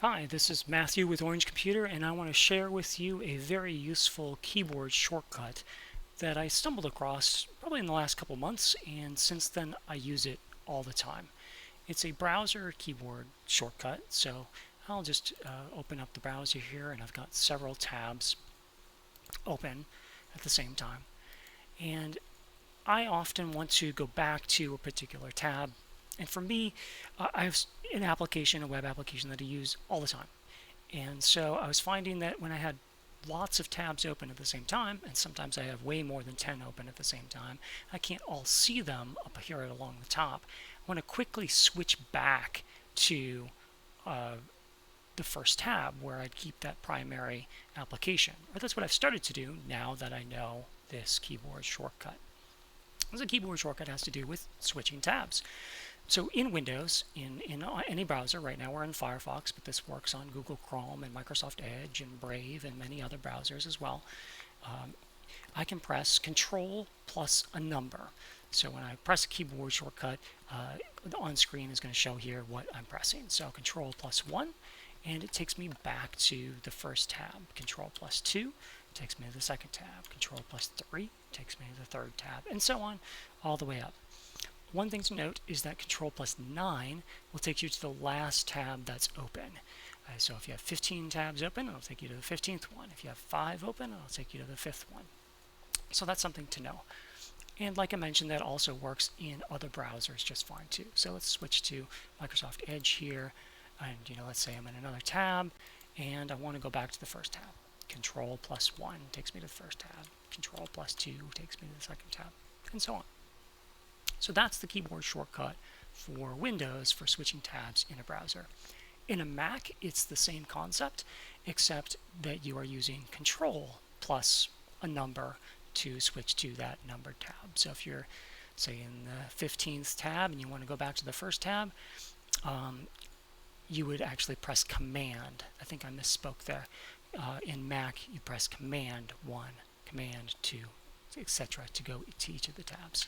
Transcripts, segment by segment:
Hi, this is Matthew with Orange Computer, and I want to share with you a very useful keyboard shortcut that I stumbled across probably in the last couple months, and since then I use it all the time. It's a browser keyboard shortcut, so I'll just open up the browser here, and I've got several tabs open at the same time. And I often want to go back to a particular tab, and for me, I have an application, a web application that I use all the time. And so I was finding that when I had lots of tabs open at the same time, and sometimes I have way more than 10 open at the same time, I can't all see them up here along the top. I want to quickly switch back to the first tab where I'd keep that primary application. Or that's what I've started to do now that I know this keyboard shortcut. This keyboard shortcut has to do with switching tabs. So in Windows, in any browser, right now we're in Firefox, but this works on Google Chrome and Microsoft Edge and Brave and many other browsers as well. I can press Control plus a number. So when I press a keyboard shortcut, on screen is going to show here what I'm pressing. So Control plus 1, and it takes me back to the first tab. Control plus 2 takes me to the second tab. Control plus 3 takes me to the third tab, and so on all the way up. One thing to note is that Control plus 9 will take you to the last tab that's open. So if you have 15 tabs open, it'll take you to the 15th one. If you have 5 open, it'll take you to the 5th one. So that's something to know. And like I mentioned, that also works in other browsers just fine too. So let's switch to Microsoft Edge here. And let's say I'm in another tab, and I want to go back to the first tab. Control plus 1 takes me to the first tab. Control plus 2 takes me to the second tab, and so on. So that's the keyboard shortcut for Windows for switching tabs in a browser. In a Mac, it's the same concept, except that you are using Control plus a number to switch to that numbered tab. So if you're, say, in the 15th tab and you want to go back to the first tab, you would actually press Command. I think I misspoke there. In Mac, you press Command 1, Command 2, etc. to go to each of the tabs.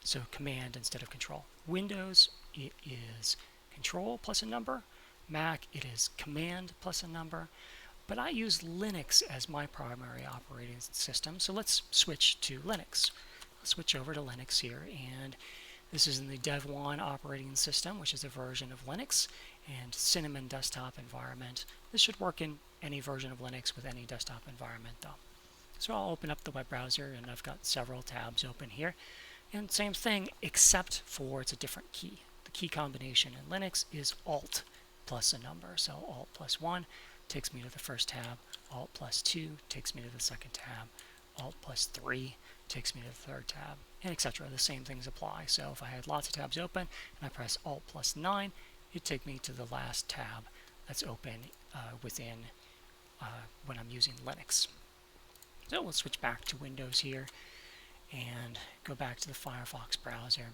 So Command instead of Control. Windows, it is Control plus a number. Mac, it is Command plus a number. But I use Linux as my primary operating system, so let's switch to Linux. I'll switch over to Linux here, and this is in the Dev 1 operating system, which is a version of Linux, and Cinnamon desktop environment. This should work in any version of Linux with any desktop environment, though. So I'll open up the web browser, and I've got several tabs open here. And same thing, except for it's a different key. The key combination in Linux is Alt plus a number. So Alt plus 1 takes me to the first tab. Alt plus 2 takes me to the second tab. Alt plus 3 takes me to the third tab, and etc. The same things apply. So if I had lots of tabs open and I press Alt plus 9, it'd take me to the last tab that's open within when I'm using Linux. So we'll switch back to Windows here and go back to the Firefox browser.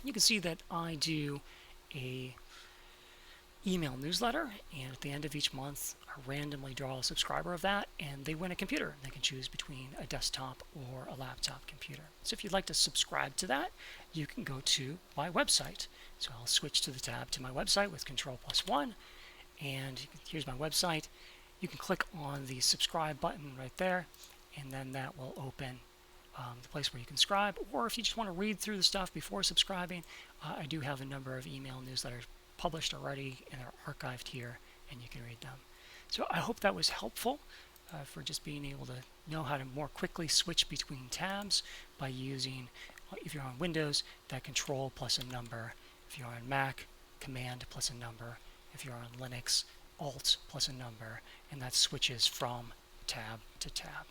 You can see that I do a email newsletter, and at the end of each month I randomly draw a subscriber of that, and they win a computer. They can choose between a desktop or a laptop computer. So if you'd like to subscribe to that, you can go to my website. So I'll switch to the tab to my website with Control plus 1, and here's my website. You can click on the subscribe button right there, and then that will open the place where you can subscribe. Or if you just want to read through the stuff before subscribing, I do have a number of email newsletters published already, and they're archived here, and you can read them. So I hope that was helpful for just being able to know how to more quickly switch between tabs by using, if you're on Windows, that Control plus a number. If you're on Mac, Command plus a number. If you're on Linux, Alt plus a number, and that switches from tab to tab.